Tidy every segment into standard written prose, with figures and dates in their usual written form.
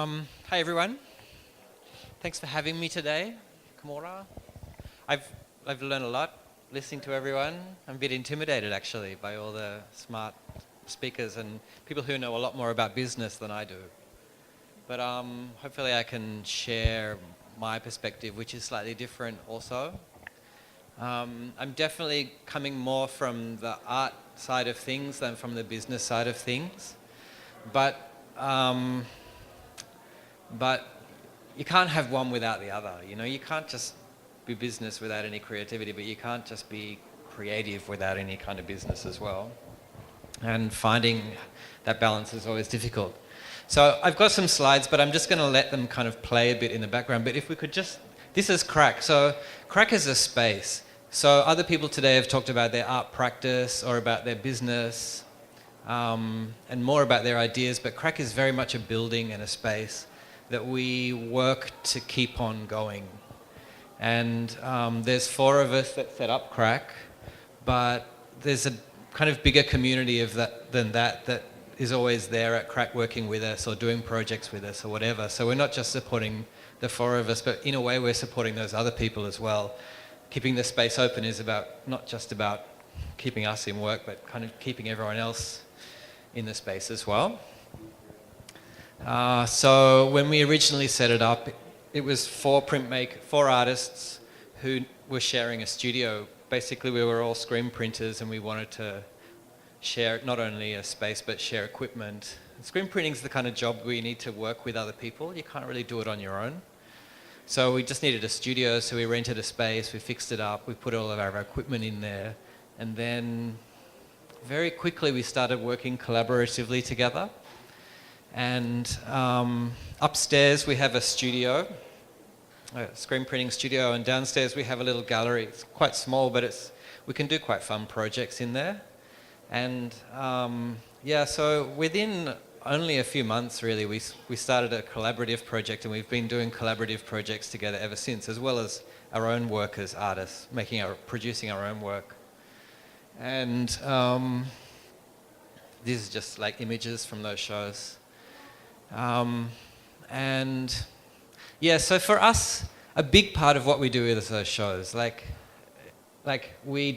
Hi everyone. Thanks for having me today. Kamora. I've learned a lot listening to everyone. I'm a bit intimidated actually by all the smart speakers and people who know a lot more about business than I do. But hopefully I can share my perspective, which is slightly different also. I'm definitely coming more from the art side of things than from the business side of things. But you can't have one without the other. You know, you can't just be business without any creativity, but you can't just be creative without any kind of business as well. And finding that balance is always difficult. So I've got some slides, but I'm just going to let them kind of play a bit in the background. But if we could just, this is Crack. So Crack is a space. So other people today have talked about their art practice or about their business and more about their ideas, but Crack is very much a building and a space that we work to keep on going. And there's 4 of us that set up Crack, but there's a kind of bigger community of than that is always there at Crack working with us or doing projects with us or whatever. So we're not just supporting the 4 of us, but in a way we're supporting those other people as well. Keeping the space open is not just about keeping us in work, but kind of keeping everyone else in the space as well. So when we originally set it up, it was 4 artists who were sharing a studio. Basically, we were all screen printers and we wanted to share not only a space, but share equipment. Screen printing is the kind of job where you need to work with other people. You can't really do it on your own. So we just needed a studio, so we rented a space, we fixed it up, we put all of our equipment in there, and then very quickly we started working collaboratively together. And upstairs we have a studio, a screen printing studio, and downstairs we have a little gallery. It's quite small, but we can do quite fun projects in there. And so within only a few months really, we started a collaborative project, and we've been doing collaborative projects together ever since, as well as our own work as artists, producing our own work. And these are just like images from those shows. So for us, a big part of what we do with those shows, like we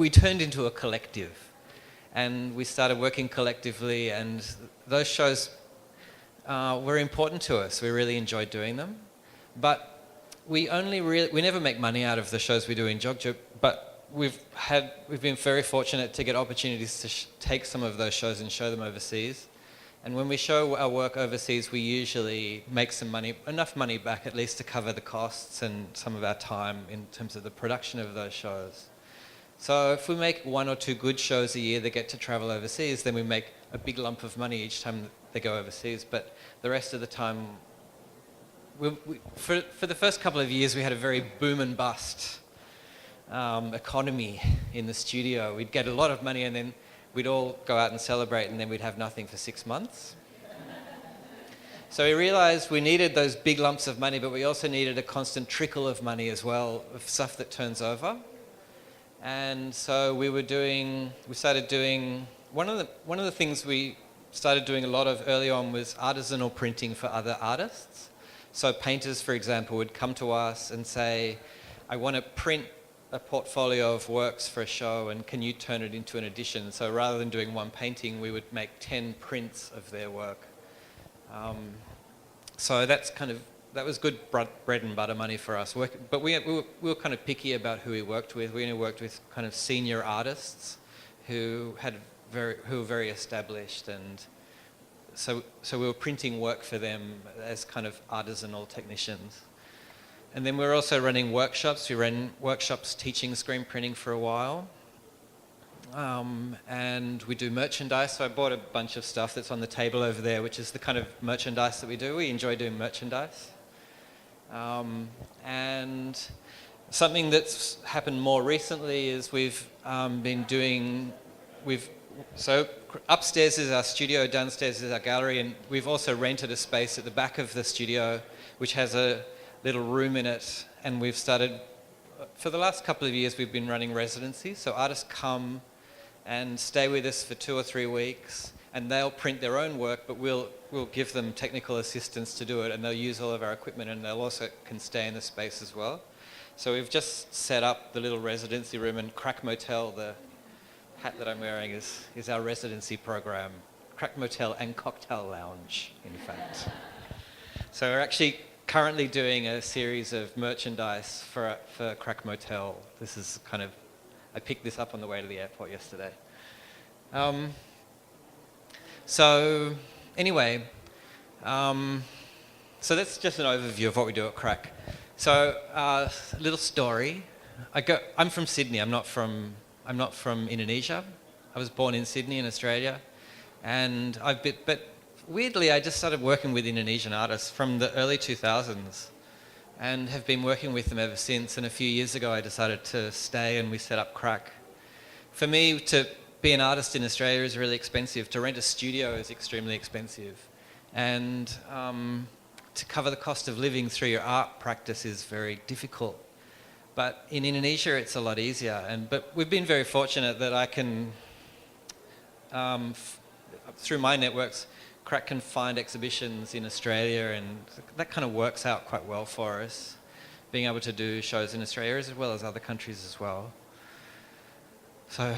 turned into a collective, and we started working collectively, and those shows were important to us. We really enjoyed doing them, but we never make money out of the shows we do in Jog Jog, but we've been very fortunate to get opportunities to take some of those shows and show them overseas. And when we show our work overseas, we usually make some money, enough money back at least to cover the costs and some of our time in terms of the production of those shows. So if we make 1 or 2 good shows a year that get to travel overseas, then we make a big lump of money each time they go overseas. But the rest of the time, for the first couple of years, we had a very boom and bust economy in the studio. We'd get a lot of money and then we'd all go out and celebrate, and then we'd have nothing for 6 months. So we realized we needed those big lumps of money, but we also needed a constant trickle of money as well, of stuff that turns over. And so started doing, one of the things we started doing a lot of early on was artisanal printing for other artists. So painters, for example, would come to us and say, I want to print a portfolio of works for a show, and can you turn it into an edition? So rather than doing 1 painting, we would make 10 prints of their work. So that was good bread and butter money for us. But we were kind of picky about who we worked with. We only worked with kind of senior artists who were very established, and so we were printing work for them as kind of artisanal technicians. And then we're also running workshops. We ran workshops teaching screen printing for a while. And we do merchandise. So I bought a bunch of stuff that's on the table over there, which is the kind of merchandise that we do. We enjoy doing merchandise. And something that's happened more recently is so upstairs is our studio, downstairs is our gallery, and we've also rented a space at the back of the studio, which has a little room in it, and we've started, for the last couple of years, we've been running residencies. So artists come and stay with us for 2 or 3 weeks, and they'll print their own work, but we'll give them technical assistance to do it, and they'll use all of our equipment, and they'll also can stay in the space as well. So we've just set up the little residency room, and Crack Motel, the hat that I'm wearing, is our residency program. Crack Motel and Cocktail Lounge, in fact. So we're actually currently doing a series of merchandise for Crack Motel. This is kind of, I picked this up on the way to the airport yesterday. So anyway, so that's just an overview of what we do at Crack. So a little story. I'm from Sydney. I'm not from Indonesia. I was born in Sydney in Australia, and but weirdly I just started working with Indonesian artists from the early 2000s, and have been working with them ever since. And a few years ago I decided to stay, and we set up Crack. For me, to be an artist in Australia is really expensive. To rent a studio is extremely expensive, and to cover the cost of living through your art practice is very difficult. But in Indonesia, it's a lot easier. But we've been very fortunate that I can, through my networks, Crack can find exhibitions in Australia, and that kind of works out quite well for us, being able to do shows in Australia as well as other countries as well. So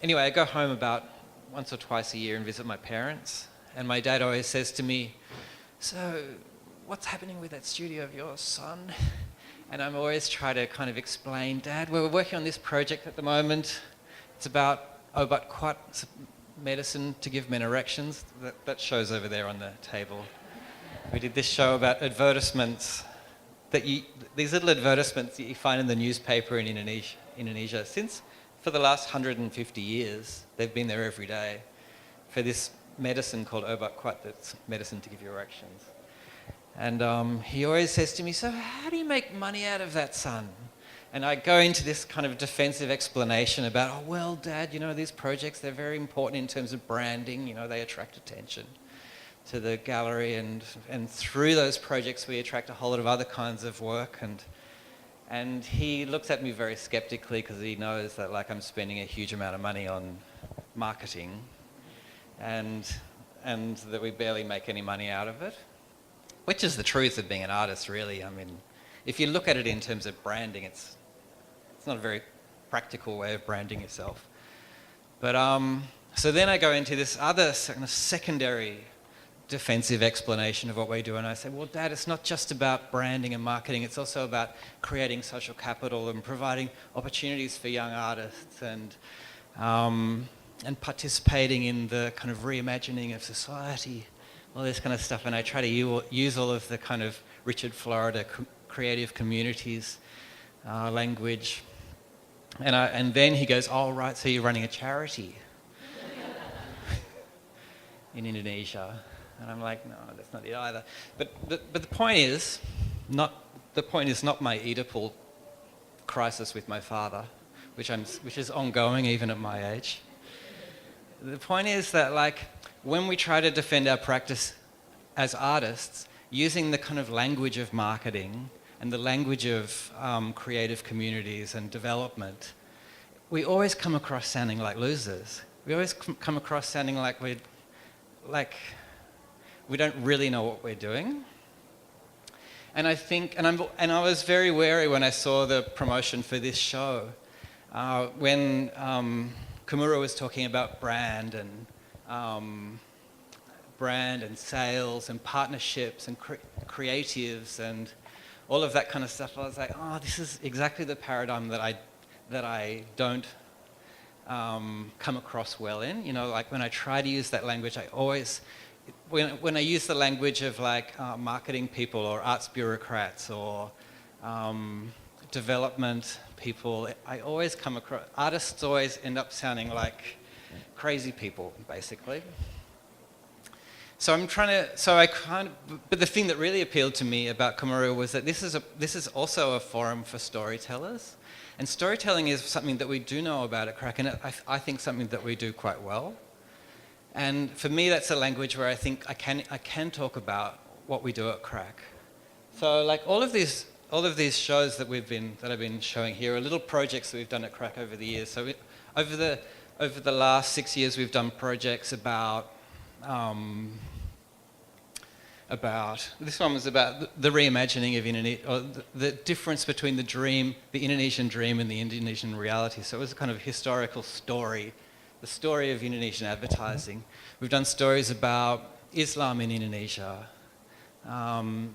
anyway, I go home about once or twice a year and visit my parents, and my dad always says to me, "So, what's happening with that studio of yours, son?" And I'm always trying to kind of explain, "Dad, we're working on this project at the moment. It's about Obat Kuat, medicine to give men erections." That show's over there on the table. We did this show about advertisements, these little advertisements that you find in the newspaper in Indonesia. For the last 150 years, they've been there every day for this medicine called Obat Kuat, that's medicine to give you erections. And he always says to me, "So how do you make money out of that, son?" And I go into this kind of defensive explanation about, "Oh, well, Dad, these projects, they're very important in terms of branding. They attract attention to the gallery, and through those projects we attract a whole lot of other kinds of work." And he looks at me very skeptically, because he knows that I'm spending a huge amount of money on marketing, and that we barely make any money out of it, which is the truth of being an artist, really. I mean, if you look at it in terms of branding, it's not a very practical way of branding yourself. But so then I go into this other kind of secondary defensive explanation of what we do, and I say, "Well, Dad, it's not just about branding and marketing, it's also about creating social capital and providing opportunities for young artists, and participating in the kind of reimagining of society, all this kind of stuff." And I try to use all of the kind of Richard Florida creative communities language. And then he goes, "Oh, right, so you're running a charity in Indonesia." And I'm like, "No, that's not it either." But the point is not my Oedipal crisis with my father, which is ongoing even at my age. The point is that when we try to defend our practice as artists, using the kind of language of marketing and the language of creative communities and development, we always come across sounding like losers. We always come across sounding like we don't really know what we're doing. And I think, and I was very wary when I saw the promotion for this show, when Kumura was talking about brand and sales and partnerships and creatives and all of that kind of stuff. I was like, "Oh, this is exactly the paradigm that I don't come across well in." When I try to use that language, I always, when I use the language of marketing people or arts bureaucrats or development people, I always come across, artists always end up sounding like crazy people, basically. So but the thing that really appealed to me about Kumura was that this is also a forum for storytellers, and storytelling is something that we do know about at Crack, and I think something that we do quite well. And for me, that's a language where I think I can talk about what we do at Crack. So all of these shows that I've been showing here are little projects that we've done at Crack over the years. So over over the last 6 years, we've done projects about this one was about the reimagining of Indonesia, or the difference between the Indonesian dream and the Indonesian reality. So it was a kind of historical story, the story of Indonesian advertising. We've done stories about Islam in Indonesia, and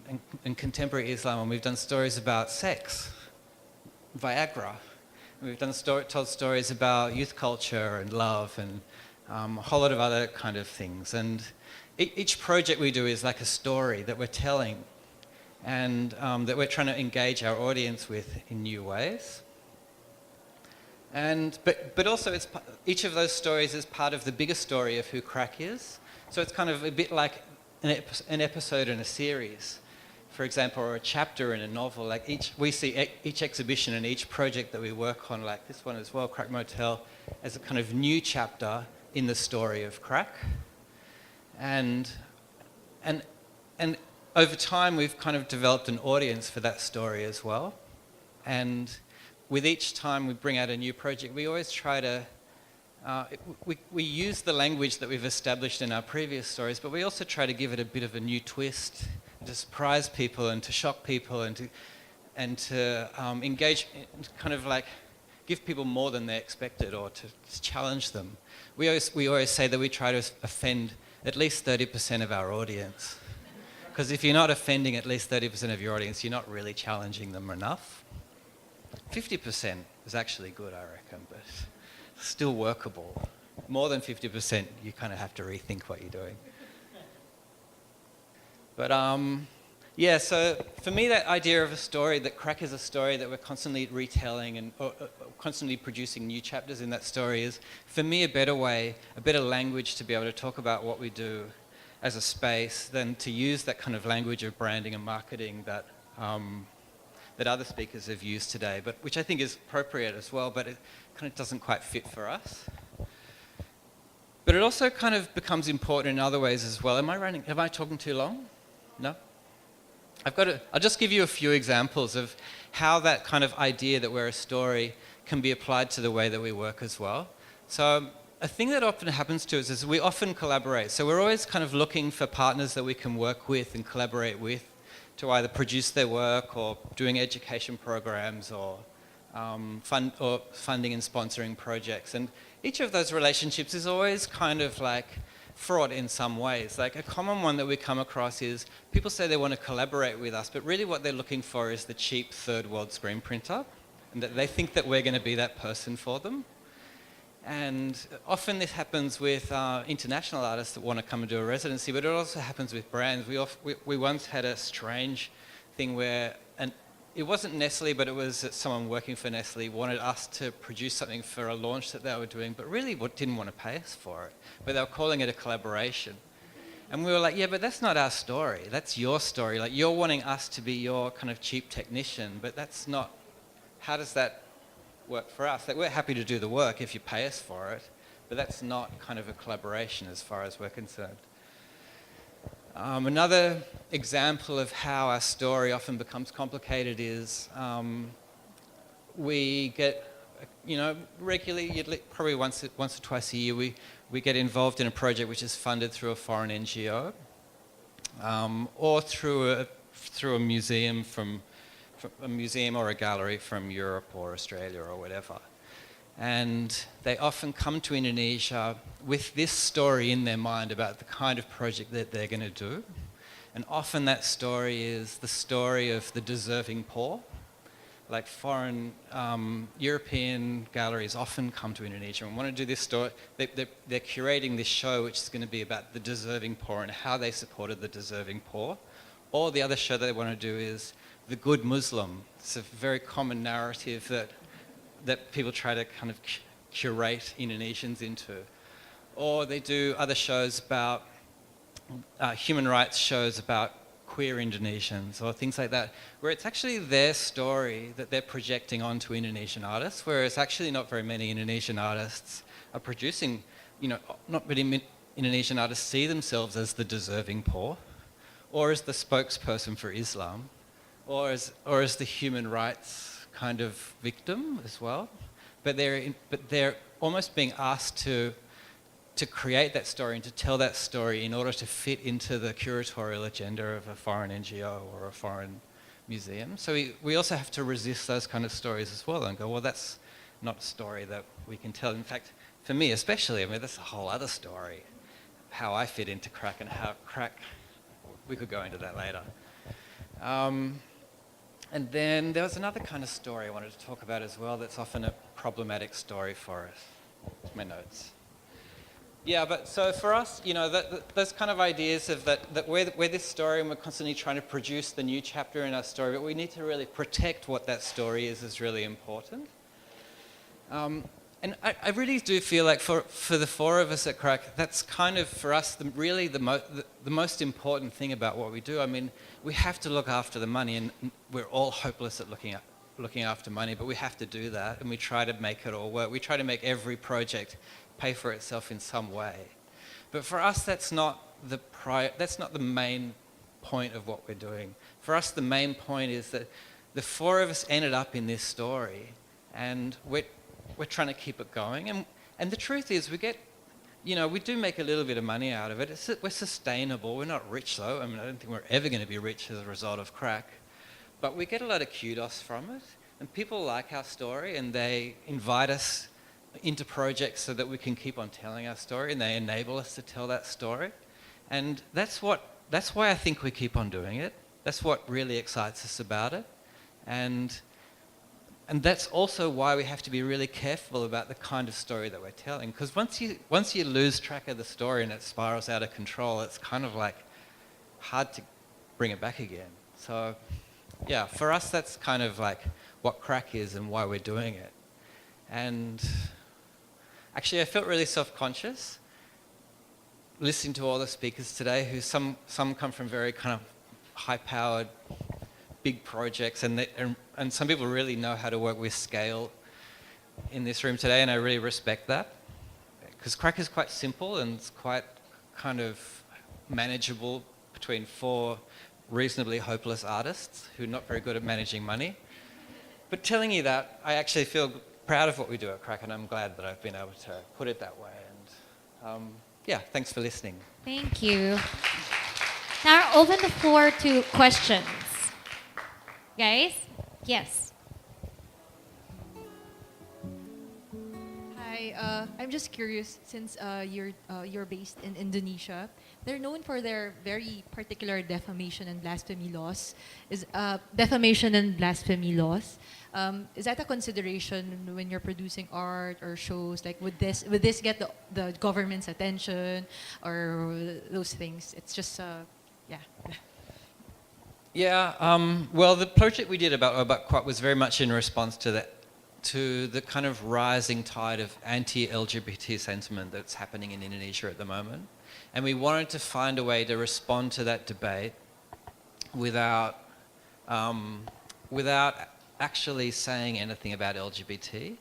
contemporary Islam, and we've done stories about sex, Viagra. We've told stories about youth culture and love and a whole lot of other kind of things. And each project we do is like a story that we're telling, and that we're trying to engage our audience with in new ways. But also each of those stories is part of the bigger story of who Crack is. So it's kind of a bit like an episode in a series, for example, or a chapter in a novel. Like we see each exhibition and each project that we work on, like this one as well, Crack Motel, as a kind of new chapter in the story of Crack. And over time, we've kind of developed an audience for that story as well. And with each time we bring out a new project, we always try to we use the language that we've established in our previous stories, but we also try to give it a bit of a new twist, to surprise people and to shock people and to engage, kind of like give people more than they expected, or to challenge them. We always say that we try to offend at least 30% of our audience, because if you're not offending at least 30% of your audience, you're not really challenging them enough. 50% is actually good, I reckon, but still workable. More than 50%, you kind of have to rethink what you're doing. But yeah, so for me, that idea of a story, that Crack is a story that we're constantly retelling and constantly producing new chapters in that story, is for me a better way, a better language to be able to talk about what we do as a space than to use that kind of language of branding and marketing that that other speakers have used today, but which I think is appropriate as well, but it kind of doesn't quite fit for us. But it also kind of becomes important in other ways as well. Am I talking too long? No? I'll just give you a few examples of how that kind of idea that we're a story can be applied to the way that we work as well. So a thing that often happens to us is we often collaborate. So we're always kind of looking for partners that we can work with and collaborate with to either produce their work or doing education programs or funding and sponsoring projects. And each of those relationships is always kind of like fraught in some ways. Like a common one that we come across is people say they want to collaborate with us, but really what they're looking for is the cheap third world screen printer, and that they think that we're going to be that person for them. And often this happens with international artists that want to come and do a residency, but it also happens with brands. We once had a strange thing where, and it wasn't Nestle, but it was someone working for Nestle wanted us to produce something for a launch that they were doing, but really didn't want to pay us for it. But they were calling it a collaboration. And we were like, yeah, but that's not our story. That's your story. Like, you're wanting us to be your kind of cheap technician, but that's not, how does that work for us? Like, we're happy to do the work if you pay us for it, but that's not kind of a collaboration as far as we're concerned. Another example of how our story often becomes complicated is we get, regularly, probably once or twice a year, we get involved in a project which is funded through a foreign NGO or through a museum a museum or a gallery from Europe or Australia or whatever. And they often come to Indonesia with this story in their mind about the kind of project that they're going to do. And often that story is the story of the deserving poor. Like foreign European galleries often come to Indonesia and want to do this story. They're curating this show which is going to be about the deserving poor and how they supported the deserving poor. Or the other show that they want to do is The Good Muslim. It's a very common narrative that people try to kind of curate Indonesians into. Or they do other shows about human rights shows about queer Indonesians or things like that, where it's actually their story that they're projecting onto Indonesian artists, whereas actually not very many Indonesian artists are producing, not many Indonesian artists see themselves as the deserving poor, or as the spokesperson for Islam, or as the human rights kind of victim as well. But they're almost being asked to create that story and to tell that story in order to fit into the curatorial agenda of a foreign NGO or a foreign museum. So we also have to resist those kind of stories as well and go, well, that's not a story that we can tell. In fact, for me especially, I mean, that's a whole other story, how I fit into crack and how crack, we could go into that later. And then there was another kind of story I wanted to talk about as well that's often a problematic story for us. My notes. Yeah, but so for us, you know, those kind of ideas of that we're this story and we're constantly trying to produce the new chapter in our story, but we need to really protect what that story is really important. And I really do feel like for the four of us at Crack, that's kind of for us really the most important thing about what we do. I mean, we have to look after the money, and we're all hopeless at looking after money, but we have to do that, and we try to make it all work. We try to make every project pay for itself in some way. But for us, that's not the main point of what we're doing. For us, the main point is that the four of us ended up in this story, and we're trying to keep it going. And the truth is, we do make a little bit of money out of it. We're sustainable. We're not rich, though. I mean, I don't think we're ever going to be rich as a result of Crack. But we get a lot of kudos from it, and people like our story, and they invite us into projects so that we can keep on telling our story, and they enable us to tell that story. And that's why I think we keep on doing it. That's what really excites us about it. And that's also why we have to be really careful about the kind of story that we're telling. Because once you lose track of the story and it spirals out of control, it's kind of like hard to bring it back again. So yeah, for us, that's kind of like what Crack is and why we're doing it. And actually, I felt really self-conscious listening to all the speakers today, who some come from very kind of high-powered, big projects, and some people really know how to work with scale in this room today, and I really respect that. Because Crack is quite simple and it's quite kind of manageable between four reasonably hopeless artists who are not very good at managing money. But telling you that, I actually feel proud of what we do at Crack, and I'm glad that I've been able to put it that way. And yeah, thanks for listening. Thank you. Now open the floor to questions. Guys? Yes. Hi, I'm just curious, since you're based in Indonesia, they're known for their very particular defamation and blasphemy laws. Is defamation and blasphemy laws? Is that a consideration when you're producing art or shows? Like, would this get the government's attention or those things? It's just yeah. Yeah. Well, the project we did about Quat was very much in response to the kind of rising tide of anti-LGBT sentiment that's happening in Indonesia at the moment. And we wanted to find a way to respond to that debate without actually saying anything about LGBT,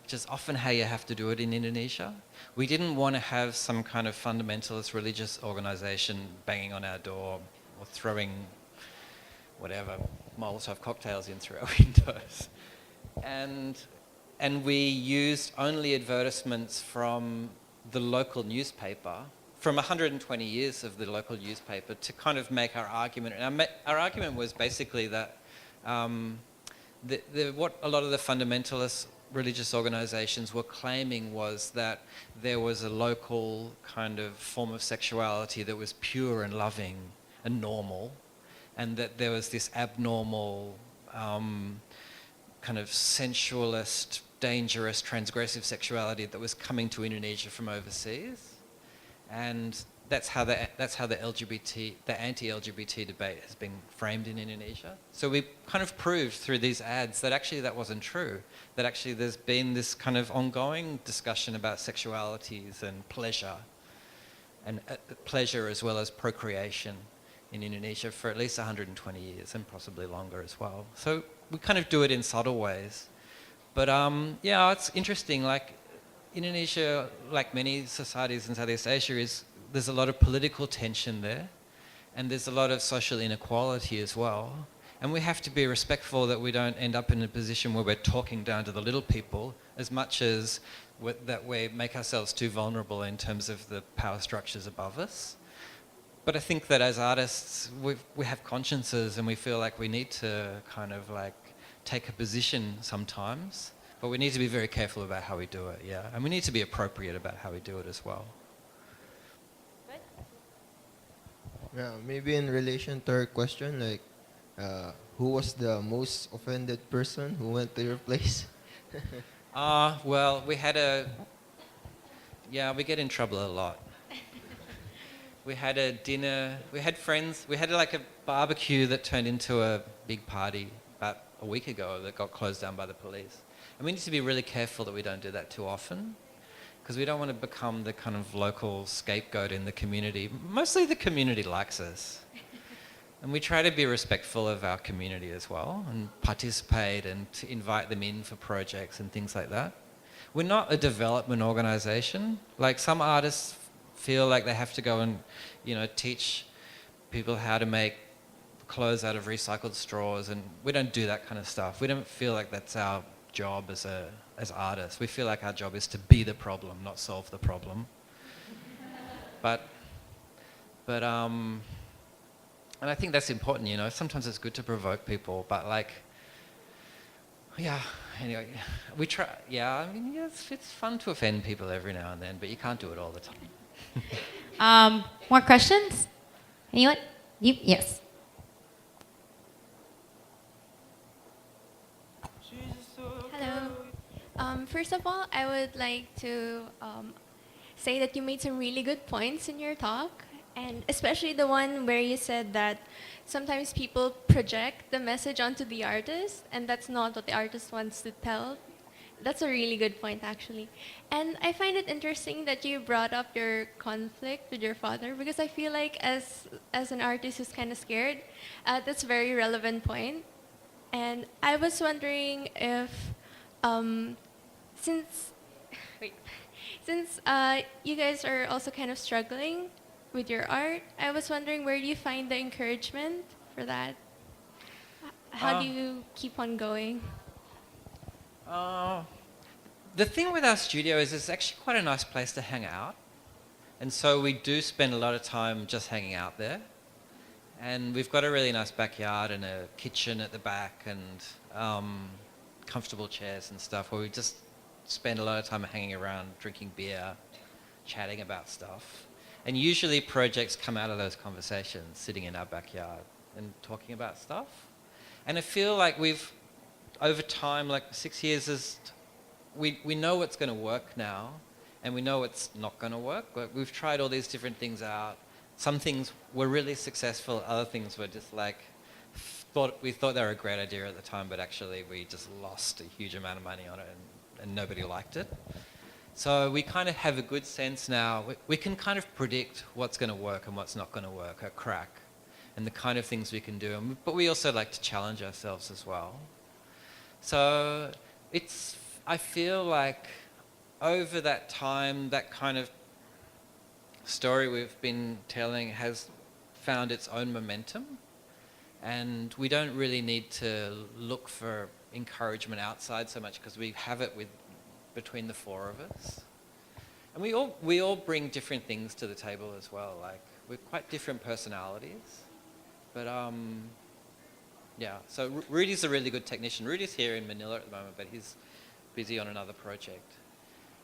which is often how you have to do it in Indonesia. We didn't want to have some kind of fundamentalist religious organization banging on our door or throwing whatever Molotov cocktails in through our windows. And we used only advertisements from the local newspaper, from 120 years of the local newspaper, to kind of make our argument. And our argument was basically that what a lot of the fundamentalist religious organizations were claiming was that there was a local kind of form of sexuality that was pure and loving and normal, and that there was this abnormal kind of sensualist, dangerous, transgressive sexuality that was coming to Indonesia from overseas. And that's how the anti-LGBT debate has been framed in Indonesia. So we kind of proved through these ads that actually that wasn't true, that actually there's been this kind of ongoing discussion about sexualities and pleasure as well as procreation in Indonesia for at least 120 years and possibly longer as well. So we kind of do it in subtle ways. But yeah, it's interesting, like Indonesia, like many societies in Southeast Asia, there's a lot of political tension there, and there's a lot of social inequality as well. And we have to be respectful that we don't end up in a position where we're talking down to the little people as much as that we make ourselves too vulnerable in terms of the power structures above us. But I think that as artists, we have consciences and we feel like we need to kind of like take a position sometimes, but we need to be very careful about how we do it, yeah. And we need to be appropriate about how we do it as well. Yeah, maybe in relation to our question, like, who was the most offended person who went to your place? Well, we get in trouble a lot. We had a dinner, we had friends, we had like a barbecue that turned into a big party about a week ago that got closed down by the police. And we need to be really careful that we don't do that too often, because we don't want to become the kind of local scapegoat in the community. Mostly the community likes us. And we try to be respectful of our community as well and participate and to invite them in for projects and things like that. We're not a development organization. Like some artists feel like they have to go and, teach people how to make clothes out of recycled straws, and we don't do that kind of stuff. We don't feel like that's our job as artists. We feel like our job is to be the problem, not solve the problem. And I think that's important, Sometimes it's good to provoke people, but anyway, we try. Yeah, it's fun to offend people every now and then, but you can't do it all the time. More questions? Anyone? Yes. Hello. First of all, I would like to say that you made some really good points in your talk, and especially the one where you said that sometimes people project the message onto the artist, and that's not what the artist wants to tell. That's a really good point, actually. And I find it interesting that you brought up your conflict with your father, because I feel like as an artist who's kind of scared, that's a very relevant point. And I was wondering if, since you guys are also kind of struggling with your art, I was wondering, where do you find the encouragement for that? How do you keep on going? The thing with our studio is it's actually quite a nice place to hang out. And so we do spend a lot of time just hanging out there. And we've got a really nice backyard and a kitchen at the back and comfortable chairs and stuff where we just spend a lot of time hanging around, drinking beer, chatting about stuff. And usually projects come out of those conversations, sitting in our backyard and talking about stuff. And I feel like we've, over time, like 6 years, we know what's going to work now, and we know what's not going to work. We've tried all these different things out. Some things were really successful, other things were just like, we thought they were a great idea at the time, but actually we just lost a huge amount of money on it and nobody liked it. So we kind of have a good sense now. We can kind of predict what's going to work and what's not going to work at Crack, and the kind of things we can do. But we also like to challenge ourselves as well. So I feel like over that time, that kind of story we've been telling has found its own momentum, and we don't really need to look for encouragement outside so much because we have it between the four of us. And we all bring different things to the table as well. Like, we're quite different personalities, but so Rudy's a really good technician. Rudy's here in Manila at the moment, but he's busy on another project.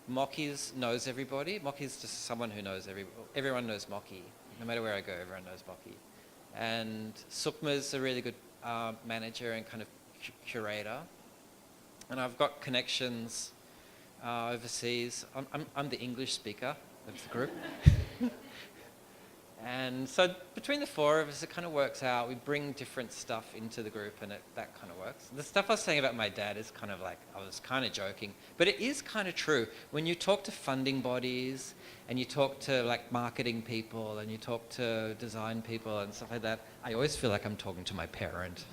Moki's knows everybody. Moki's just someone who knows everyone knows Moki. No matter where I go, everyone knows Moki. And Sukma's a really good manager and kind of curator. And I've got connections overseas. I'm the English speaker of the group. And so between the four of us, it kind of works out. We bring different stuff into the group, and that kind of works. The stuff I was saying about my dad is kind of like, I was kind of joking, but it is kind of true. When you talk to funding bodies, and you talk to like marketing people, and you talk to design people and stuff like that, I always feel like I'm talking to my parent.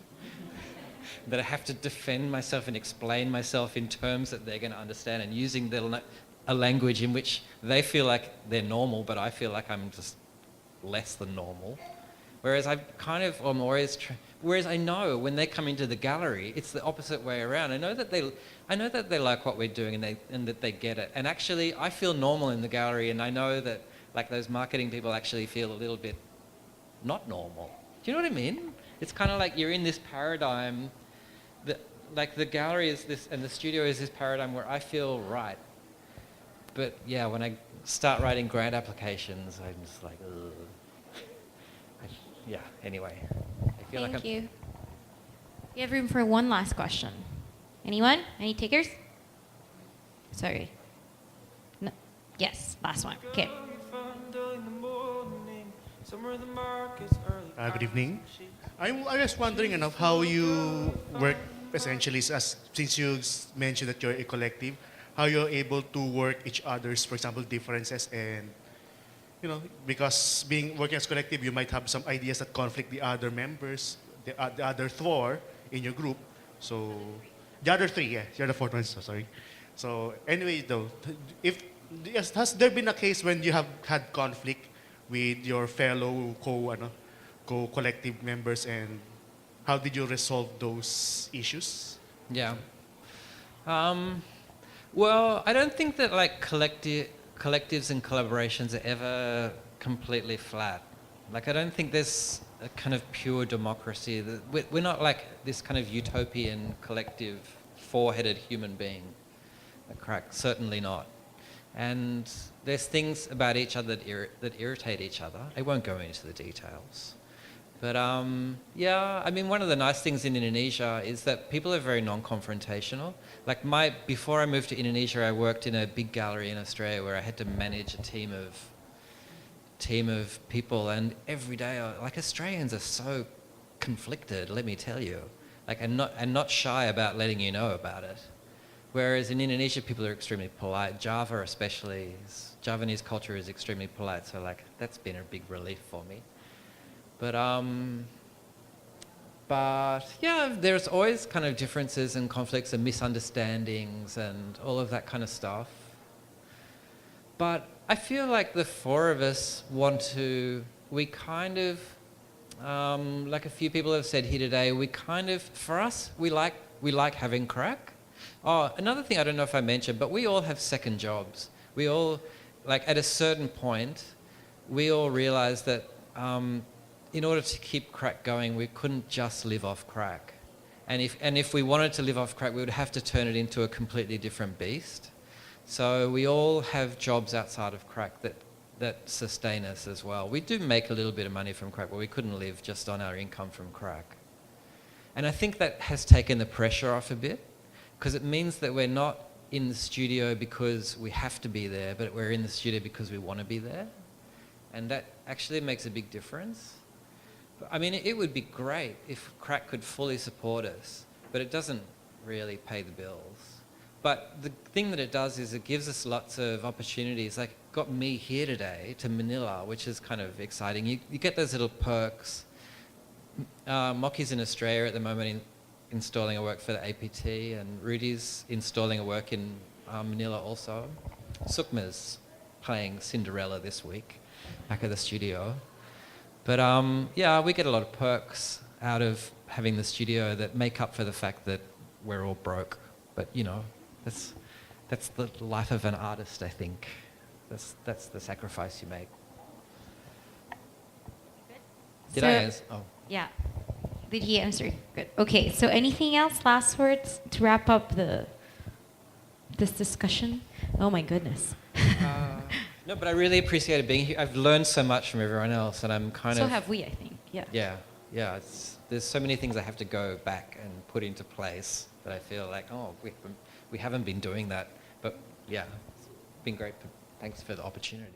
That I have to defend myself and explain myself in terms that they're going to understand, and using a language in which they feel like they're normal, but I feel like I'm just less than normal. Whereas I'm always Whereas I know when they come into the gallery, it's the opposite way around. I know that they like what we're doing and that they get it. And actually, I feel normal in the gallery, and I know that like those marketing people actually feel a little bit not normal. Do you know what I mean? It's kind of like you're in this paradigm that, like, the gallery is this and the studio is this paradigm where I feel right. But yeah, when I start writing grant applications, I'm just like, ugh. Yeah, anyway. I feel Thank like you. We have room for one last question. Anyone? Any takers? Sorry. No. Yes, last one. Okay. Good evening. I was wondering enough how you work essentially, since you mentioned that you're a collective, how you're able to work each other's, for example, differences, and because working as collective, you might have some ideas that conflict the other members, the other four in your group. So the other three, yeah, you're the fourth one. So sorry. So anyway, though, has there been a case when you have had conflict with your fellow co-collective members, and how did you resolve those issues? Yeah. Well, I don't think that like collectives and collaborations are ever completely flat. Like, I don't think there's a kind of pure democracy. We're not like this kind of utopian collective four-headed human being. Correct, certainly not. And there's things about each other that irritate each other. I won't go into the details. But yeah, I mean, one of the nice things in Indonesia is that people are very non-confrontational. Like before I moved to Indonesia, I worked in a big gallery in Australia where I had to manage a team of people, and every day, like, Australians are so conflicted, let me tell you. Like, and not shy about letting you know about it. Whereas in Indonesia, people are extremely polite. Java especially, Javanese culture is extremely polite, so like that's been a big relief for me. But yeah, there's always kind of differences and conflicts and misunderstandings and all of that kind of stuff. But I feel like the four of us we kind of, like a few people have said here today, for us, we like having crack. Oh, another thing I don't know if I mentioned, but we all have second jobs. We all, like, at a certain point, we all realize that in order to keep crack going, we couldn't just live off crack. And if we wanted to live off crack, we would have to turn it into a completely different beast. So we all have jobs outside of crack that sustain us as well. We do make a little bit of money from crack, but we couldn't live just on our income from crack. And I think that has taken the pressure off a bit, because it means that we're not in the studio because we have to be there, but we're in the studio because we want to be there. And that actually makes a big difference. I mean, it would be great if crack could fully support us, but it doesn't really pay the bills. But the thing that it does is it gives us lots of opportunities. Like, got me here today to Manila, which is kind of exciting. You get those little perks. Moki's in Australia at the moment installing a work for the APT, and Rudy's installing a work in Manila also. Sukma's playing Cinderella this week, back at the studio. But yeah, we get a lot of perks out of having the studio that make up for the fact that we're all broke. But that's the life of an artist, I think. That's the sacrifice you make. Did I answer? Oh. Yeah. Did he answer? Good. Okay, so anything else? Last words to wrap up this discussion? Oh my goodness. No, but I really appreciated being here. I've learned so much from everyone else, and I'm kind of... So have we, I think. Yeah. Yeah. There's so many things I have to go back and put into place that I feel like, oh, we haven't been doing that. But yeah, it's been great. Thanks for the opportunity.